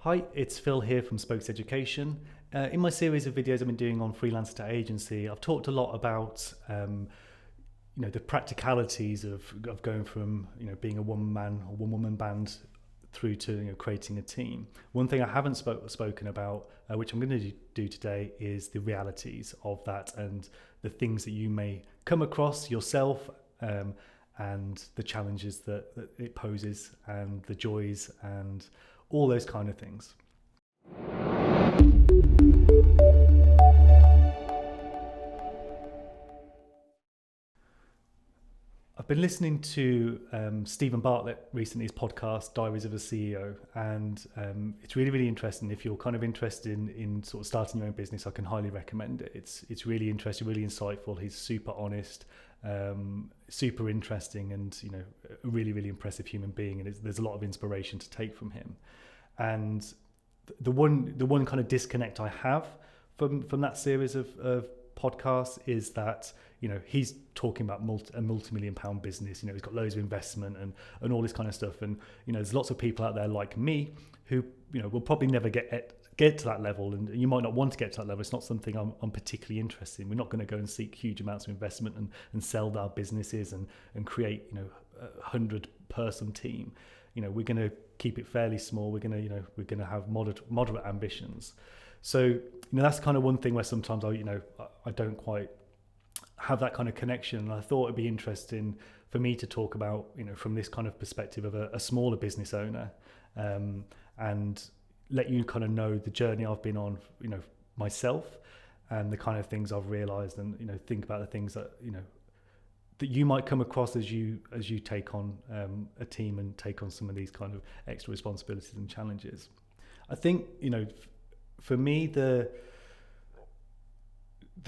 Hi, it's Phil here from Spokes Education. In my series of videos I've been doing on freelance to agency, I've talked a lot about the practicalities of going from being a one man or one woman band through to creating a team. One thing I haven't spoken about, which I'm going to do today, is the realities of that and the things that you may come across yourself, and the challenges that it poses, and the joys and all those kind of things. I've been listening to Stephen Bartlett recently, his podcast, Diaries of a CEO, and it's really, really interesting. If you're kind of interested in sort of starting your own business, I can highly recommend it. It's really interesting, really insightful. He's super honest, super interesting, and a really, really impressive human being. And there's a lot of inspiration to take from him. And the one kind of disconnect I have from that series of podcasts is that he's talking about a multi-million-pound business. He's got loads of investment and all this kind of stuff. And there's lots of people out there like me who will probably never get to that level, and you might not want to get to that level. It's not something I'm particularly interested in. We're not going to go and seek huge amounts of investment and sell our businesses and create a 100-person team. We're going to keep it fairly small. We're going to have moderate ambitions. So that's kind of one thing where sometimes I don't quite have that kind of connection. And I thought it'd be interesting for me to talk about from this kind of perspective of a smaller business owner, and let you kind of know the journey I've been on myself, and the kind of things I've realized, and think about the things that that you might come across as you take on a team and take on some of these kind of extra responsibilities and challenges. I think for me the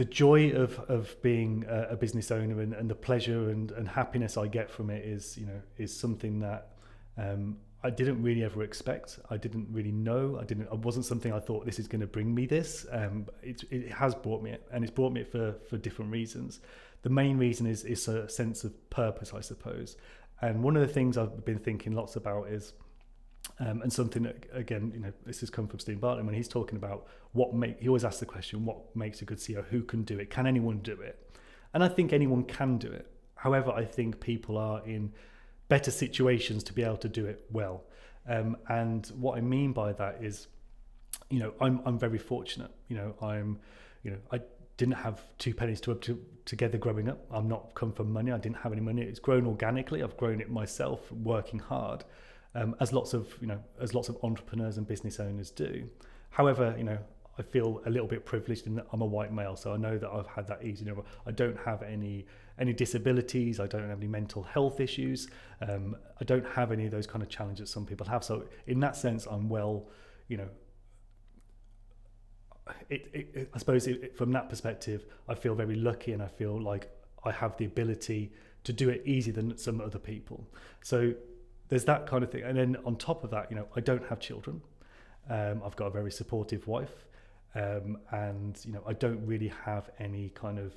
joy of being a business owner and the pleasure and happiness I get from it is something that I didn't really ever expect. I didn't really know. It wasn't something I thought this is going to bring me this. It has brought me it, and it's brought me it for different reasons. The main reason is a sense of purpose, I suppose. And one of the things I've been thinking lots about is, and something that, again, this has come from Steve Bartlett when he's talking about he always asks the question, what makes a good CEO? Who can do it? Can anyone do it? And I think anyone can do it. However, I think people are in better situations to be able to do it well. And what I mean by that is, I'm very fortunate. I didn't have two pennies to rub together growing up. I'm not come from money. I didn't have any money. It's grown organically. I've grown it myself, working hard, as lots of entrepreneurs and business owners do. However, I feel a little bit privileged in that I'm a white male, so I know that I've had that easy. I don't have any disabilities. I don't have any mental health issues. I don't have any of those kind of challenges some people have. So in that sense, I'm well, I suppose from that perspective, I feel very lucky, and I feel like I have the ability to do it easier than some other people. So there's that kind of thing. And then on top of that, I don't have children. I've got a very supportive wife, and I don't really have any kind of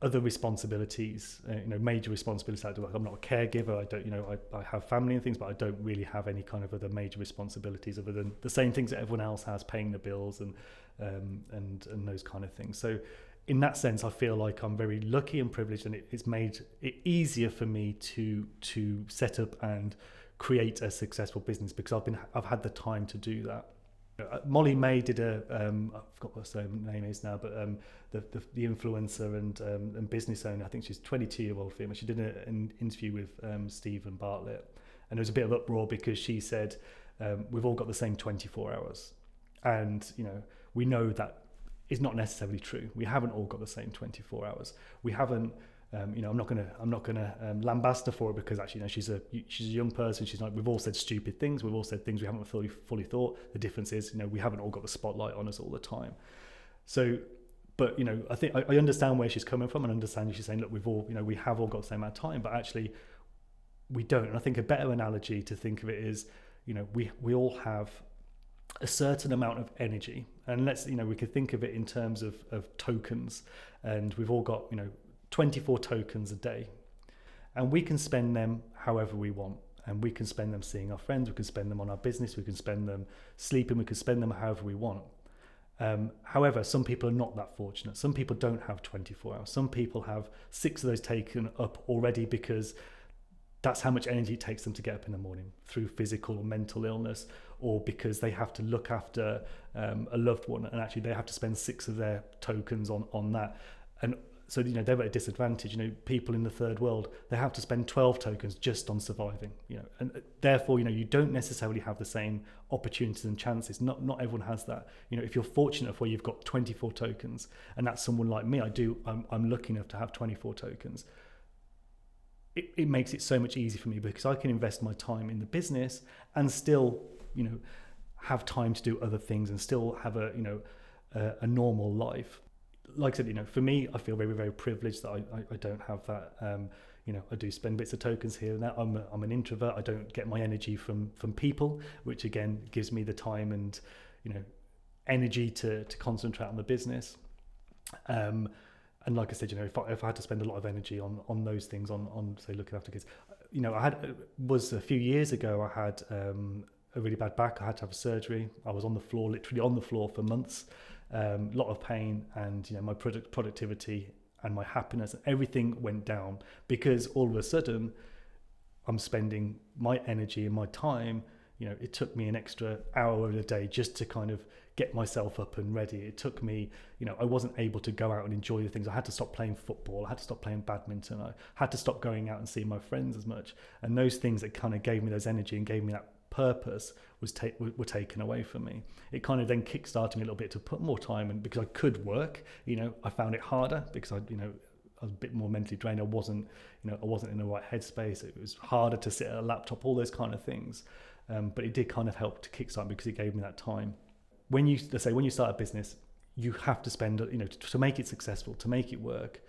other responsibilities, major responsibilities. I'm not a caregiver. I don't, I have family and things, but I don't really have any kind of other major responsibilities other than the same things that everyone else has, paying the bills and those kind of things. So in that sense, I feel like I'm very lucky and privileged, and it's made it easier for me to set up and create a successful business because I've had the time to do that. Molly May did I forgot what her name is now, but the influencer and business owner, I think she's a 22-year-old female. She did an interview with Stephen Bartlett, and there was a bit of uproar because she said we've all got the same 24 hours, and we know that is not necessarily true. We haven't all got the same 24 hours. We haven't. I'm not gonna lambast her for it, because actually, she's a young person. She's not. We've all said stupid things. We've all said things we haven't fully thought. The difference is, we haven't all got the spotlight on us all the time. So, but I think I understand where she's coming from, and understand she's saying, look, we have all got the same amount of time, but actually, we don't. And I think a better analogy to think of it is, we all have a certain amount of energy, and we could think of it in terms of tokens, and we've all got 24 tokens a day, and we can spend them however we want. and we can spend them seeing our friends, we can spend them on our business, we can spend them sleeping, we can spend them however we want. However, some people are not that fortunate. Some people don't have 24 hours. Some people have 6 of those taken up already because that's how much energy it takes them to get up in the morning through physical or mental illness, or because they have to look after a loved one, and actually they have to spend 6 of their tokens on that. And so, they're at a disadvantage. People in the third world, they have to spend 12 tokens just on surviving, and therefore, you don't necessarily have the same opportunities and chances. Not everyone has that. If you're fortunate where you've got 24 tokens, and that's someone like me, I'm lucky enough to have 24 tokens. It makes it so much easier for me because I can invest my time in the business and still, have time to do other things and still have a normal life. Like I said, for me, I feel very, very privileged that I don't have that. I do spend bits of tokens here and there. I'm an introvert. I don't get my energy from people, which again gives me the time and energy to concentrate on the business. And like I said, if I had to spend a lot of energy on those things, on say looking after kids, was a few years ago. I had a really bad back. I had to have a surgery. I was on the floor, literally on the floor for months. A lot of pain, and my productivity and my happiness and everything went down because all of a sudden I'm spending my energy and my time. It took me an extra hour in a day just to kind of get myself up and ready. It took me, I wasn't able to go out and enjoy the things. I had to stop playing football. I had to stop playing badminton. I had to stop going out and seeing my friends as much. And those things that kind of gave me those energy and gave me that purpose were taken away from me. It kind of then kickstarted me a little bit to put more time in because I could work. I found it harder because I was a bit more mentally drained. I wasn't in the right headspace. It was harder to sit at a laptop, all those kind of things. But it did kind of help to kickstart because it gave me that time. When you start a business, you have to spend, to make it successful, to make it work,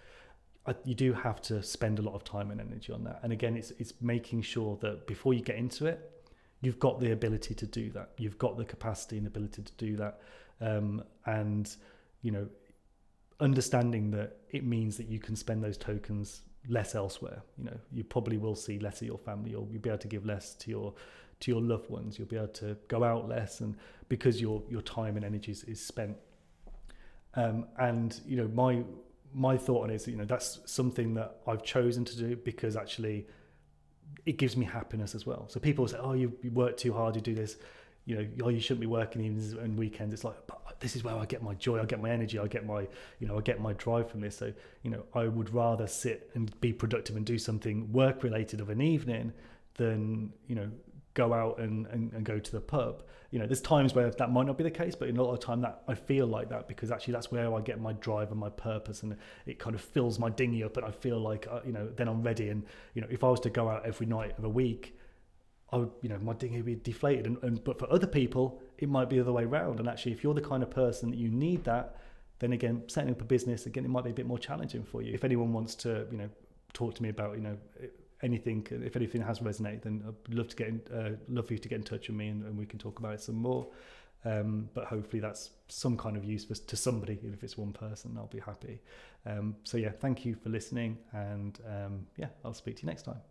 you do have to spend a lot of time and energy on that. And again, it's making sure that before you get into it, you've got the ability to do that. You've got the capacity and ability to do that. And understanding that it means that you can spend those tokens less elsewhere. You probably will see less of your family, or you'll be able to give less to your loved ones. You'll be able to go out less, and because your time and energy is spent. And my thought on it is, that's something that I've chosen to do because actually it gives me happiness as well. So people say, oh, you work too hard, you do this, you shouldn't be working evenings and weekends. It's like, but this is where I get my joy, I get my energy, I get my drive from this. So, I would rather sit and be productive and do something work related of an evening than, go out and go to the pub. There's times where that might not be the case, but in a lot of time that I feel like that because actually that's where I get my drive and my purpose, and it kind of fills my dinghy up, and I feel like then I'm ready. And if I was to go out every night of a week, I would, my dinghy would be deflated. But for other people, it might be the other way around. And actually, if you're the kind of person that you need that, then again, setting up a business again, it might be a bit more challenging for you. If anyone wants to, talk to me about anything, if anything has resonated, then I'd love for you to get in touch with me, and we can talk about it some more. But hopefully that's some kind of use to somebody. Even if it's one person, I'll be happy. So yeah, thank you for listening, and I'll speak to you next time.